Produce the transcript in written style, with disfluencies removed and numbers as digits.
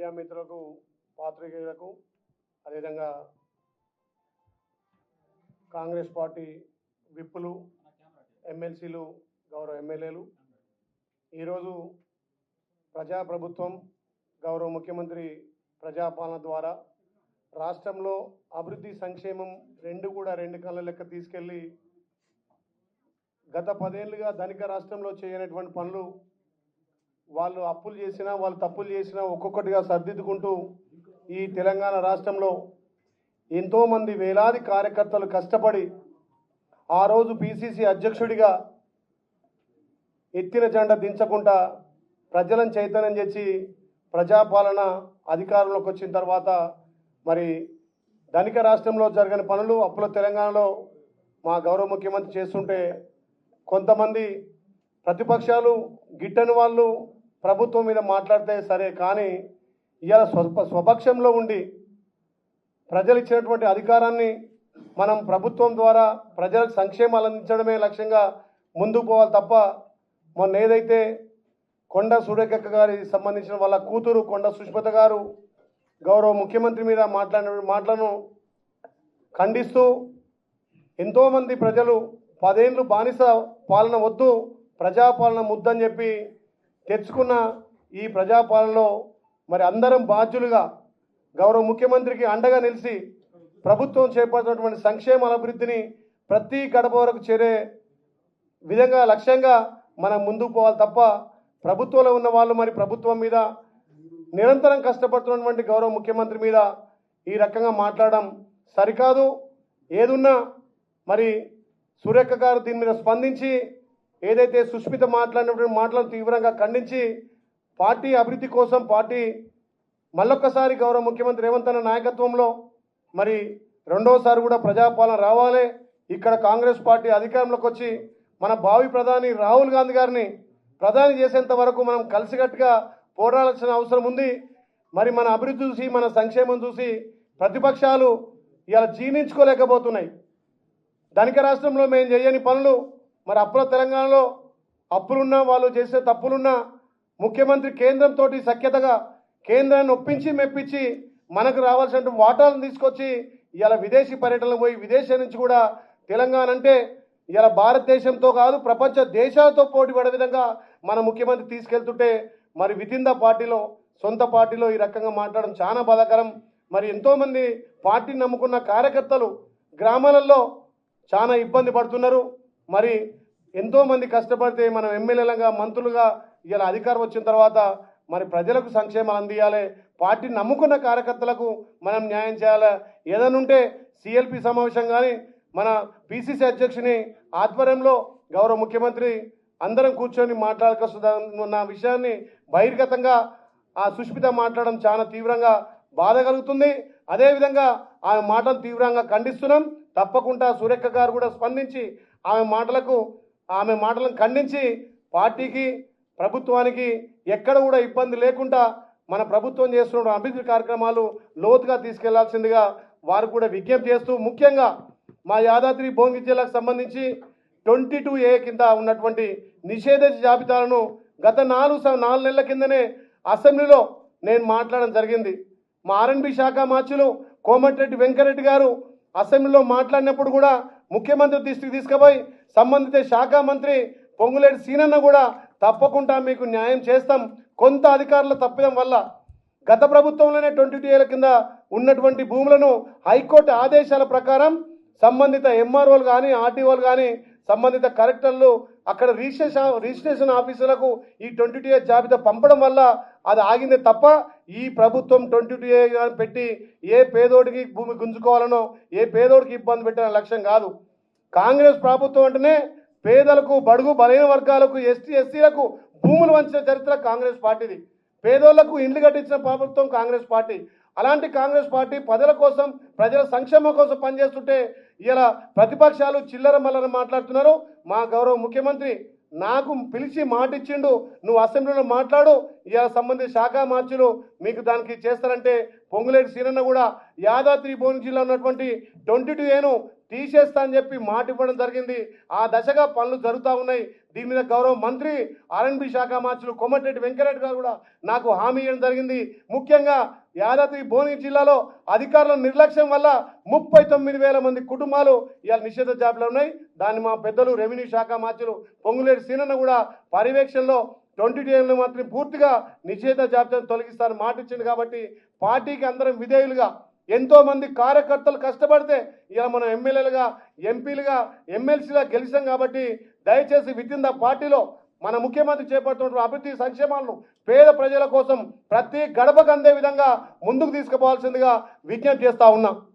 Media మిత్రులకు పాత్రికేయులకు అదేవిధంగా Congress party విప్పులు ఎమ్మెల్సీలు గౌరవ ఎమ్మెల్యేలు ఈరోజు ప్రజాప్రభుత్వం గౌరవ ముఖ్యమంత్రి ప్రజాపాలన ద్వారా రాష్ట్రంలో అభివృద్ధి సంక్షేమం రెండు కళ్ళ లెక్క తీసుకెళ్లి గత 10 ఏళ్లుగా ధనిక రాష్ట్రంలో చేయనటువంటి పనులు వాళ్ళు అప్పులు చేసినా వాళ్ళు తప్పులు చేసినా ఒక్కొక్కటిగా సర్దిద్దుకుంటూ ఈ తెలంగాణ రాష్ట్రంలో ఎంతోమంది వేలాది కార్యకర్తలు కష్టపడి ఆ రోజు పిసిసి అధ్యక్షుడిగా ఎత్తిన జెండా దించకుండా ప్రజలను చైతన్యం చేసి ప్రజాపాలన అధికారంలోకి వచ్చిన తర్వాత మరి ధనిక రాష్ట్రంలో జరగని పనులు అప్పుల తెలంగాణలో మా గౌరవ ముఖ్యమంత్రి చేస్తుంటే కొంతమంది ప్రతిపక్షాలు గిట్టని వాళ్ళు ప్రభుత్వం మీద మాట్లాడితే సరే, కానీ ఇవాళ స్వపక్షంలో ఉండి ప్రజలు ఇచ్చినటువంటి అధికారాన్ని మనం ప్రభుత్వం ద్వారా ప్రజలకు సంక్షేమాలు అందించడమే లక్ష్యంగా ముందుకు పోవాలి తప్ప మొన్న ఏదైతే కొండ సురేఖ గారి సంబంధించిన వాళ్ళ కూతురు కొండ సుష్మిత గారు గౌరవ ముఖ్యమంత్రి మీద మాట్లాడిన మాటలను ఖండిస్తూ ఎంతోమంది ప్రజలు 10 ఏళ్ళు బానిస పాలన వద్దు ప్రజాపాలన ముద్దని చెప్పి తెచ్చుకున్న ఈ ప్రజాపాలనలో మరి అందరం బాధ్యులుగా గౌరవ ముఖ్యమంత్రికి అండగా నిలిచి ప్రభుత్వం చేపట్టినటువంటి సంక్షేమ అభివృద్ధిని ప్రతి గడప వరకు చేరే విధంగా లక్ష్యంగా మనం ముందుకు పోవాలి తప్ప ప్రభుత్వంలో ఉన్న వాళ్ళు మరి ప్రభుత్వం మీద నిరంతరం కష్టపడుతున్నటువంటి గౌరవ ముఖ్యమంత్రి మీద ఈ రకంగా మాట్లాడడం సరికాదు. ఏదున్నా మరి సురేఖ గారు దీని మీద స్పందించి ఏదైతే సుష్మిత మాట్లాడినటువంటి మాటలను తీవ్రంగా ఖండించి పార్టీ అభివృద్ధి కోసం పార్టీ మళ్ళొక్కసారి గౌరవ ముఖ్యమంత్రి రేవంత్ అన్న నాయకత్వంలో మరి రెండోసారి కూడా ప్రజాపాలన రావాలి. ఇక్కడ కాంగ్రెస్ పార్టీ అధికారంలోకి వచ్చి మన భావి ప్రధాని రాహుల్ గాంధీ గారిని ప్రధాని చేసేంత వరకు మనం కలిసికట్టుగా పోరాడాల్సిన అవసరం ఉంది. మరి మన అభివృద్ధి చూసి మన సంక్షేమం చూసి ప్రతిపక్షాలు ఇలా జీర్ణించుకోలేకపోతున్నాయి. ధనిక రాష్ట్రంలో మేము చేయని పనులు మరి అప్పుల తెలంగాణలో అప్పులున్నా వాళ్ళు చేసే తప్పులున్నా ముఖ్యమంత్రి కేంద్రంతో సఖ్యతగా కేంద్రాన్ని ఒప్పించి మెప్పించి మనకు రావాల్సిన వాటాలను తీసుకొచ్చి ఇలా విదేశీ పర్యటనలు పోయి విదేశం నుంచి కూడా తెలంగాణ అంటే ఇలా భారతదేశంతో కాదు ప్రపంచ దేశాలతో పోటీ పడే విధంగా మన ముఖ్యమంత్రి తీసుకెళ్తుంటే మరి వితిన్ ద పార్టీలో సొంత పార్టీలో ఈ రకంగా మాట్లాడడం చాలా బాధాకరం. మరి ఎంతోమంది పార్టీని నమ్ముకున్న కార్యకర్తలు గ్రామాలలో చాలా ఇబ్బంది పడుతున్నారు. మరి ఎంతోమంది కష్టపడితే మనం ఎమ్మెల్యేలుగా మంత్రులుగా ఇలా అధికారం వచ్చిన తర్వాత మరి ప్రజలకు సంక్షేమాలు అందియాలి, పార్టీని నమ్ముకున్న కార్యకర్తలకు మనం న్యాయం చేయాలి. ఏదైనా ఉంటే సిఎల్పి సమావేశం కానీ మన పిసిసి అధ్యక్షుని ఆధ్వర్యంలో గౌరవ ముఖ్యమంత్రి అందరం కూర్చొని మాట్లాడుకొస్తున్న విషయాన్ని బహిర్గతంగా ఆ సుష్మిత మాట్లాడడం చాలా తీవ్రంగా బాధ కలుగుతుంది. అదేవిధంగా ఆమె మాటలు తీవ్రంగా ఖండిస్తున్నాం. తప్పకుండా సురేఖ గారు కూడా స్పందించి ఆమె మాటలను ఖండించి పార్టీకి ప్రభుత్వానికి ఎక్కడ కూడా ఇబ్బంది లేకుండా మన ప్రభుత్వం చేస్తున్న అభివృద్ధి కార్యక్రమాలు లోతుగా తీసుకెళ్లాల్సిందిగా వారు కూడా విజ్ఞప్తి చేస్తూ ముఖ్యంగా మా యాదాద్రి భువనగిరి జిల్లాకు సంబంధించి 22A కింద ఉన్నటువంటి నిషేధిత జాబితాలను గత 4 నెలల కిందనే అసెంబ్లీలో నేను మాట్లాడడం జరిగింది. మా ఆర్ఎన్బి శాఖ మార్చులు కోమటిరెడ్డి వెంకరెడ్డి గారు అసెంబ్లీలో మాట్లాడినప్పుడు కూడా ముఖ్యమంత్రి దృష్టికి తీసుకుపోయి సంబంధిత శాఖ మంత్రి పొంగులేటి సీనన్న కూడా తప్పకుండా మీకు న్యాయం చేస్తాం, కొంత అధికారుల తప్పిదం వల్ల గత ప్రభుత్వంలోనే 22A కింద ఉన్నటువంటి భూములను హైకోర్టు ఆదేశాల ప్రకారం సంబంధిత ఎంఆర్ఓలు కానీ ఆర్టీఓలు కానీ సంబంధిత కలెక్టర్లు అక్కడ రిజిస్ట్రేషన్ ఆఫీసులకు ఈ 22A జాబితా పంపడం వల్ల అది ఆగిందే తప్ప ఈ ప్రభుత్వం 22A పెట్టి ఏ పేదోడికి భూమి గుంజుకోవాలనో ఏ పేదోడికి ఇబ్బంది పెట్టిన లక్ష్యం కాదు. కాంగ్రెస్ ప్రభుత్వం అంటేనే పేదలకు బడుగు బలైన వర్గాలకు ఎస్టీ ఎస్సీలకు భూములు వంచిన చరిత్ర కాంగ్రెస్ పార్టీది. పేదోళ్లకు ఇండ్లు కట్టించిన ప్రభుత్వం కాంగ్రెస్ పార్టీ. అలాంటి కాంగ్రెస్ పార్టీ ప్రజల కోసం ప్రజల సంక్షేమం కోసం పనిచేస్తుంటే ఇలా ప్రతిపక్షాలు చిల్లర మల్లర మాట్లాడుతున్నారు. మా గౌరవ ముఖ్యమంత్రి నాకు పిలిచి మాట ఇచ్చిండు, నువ్వు అసెంబ్లీలో మాట్లాడు, ఇలా సంబంధిత శాఖ మార్చులు మీకు దానికి చేస్తారంటే పొంగులేటి సీనన్న కూడా యాదాద్రి భువనగిరి జిల్లా ఉన్నటువంటి 22A తీసేస్తా అని చెప్పి మాట ఇవ్వడం జరిగింది. ఆ దశగా పనులు జరుగుతూ ఉన్నాయి. దీని మీద గౌరవ మంత్రి ఆర్ఎండ్బి శాఖ మార్చులు కోమటిరెడ్డి వెంకటరెడ్డి గారు కూడా నాకు హామీ ఇవ్వడం జరిగింది. ముఖ్యంగా యాదాద్రి భువనగిరి జిల్లాలో అధికారుల నిర్లక్ష్యం వల్ల 39,000 మంది కుటుంబాలు ఇవాళ నిషేధ జాబితాలో ఉన్నాయి. దాన్ని మా పెద్దలు రెవెన్యూ శాఖ మార్చులు పొంగులేటి సీనన్న కూడా పర్యవేక్షణలో 22A మాత్రం పూర్తిగా నిషేధ జాబితాను తొలగిస్తారని మాట ఇచ్చింది. కాబట్టి పార్టీకి అందరం విధేయులుగా ఎంతో మంది కార్యకర్తలు కష్టపడితే ఇలా మనం ఎమ్మెల్యేలుగా, ఎంపీలుగా, ఎమ్మెల్సీగా గెలిచాం. కాబట్టి దయచేసి విత్ ఇన్ ద పార్టీలో మన ముఖ్యమంత్రి చేపడుతున్న అభివృద్ధి సంక్షేమాలను పేద ప్రజల కోసం ప్రతి గడపకు అందే విధంగా ముందుకు తీసుకుపోవాల్సిందిగా విజ్ఞప్తి చేస్తా ఉన్నా.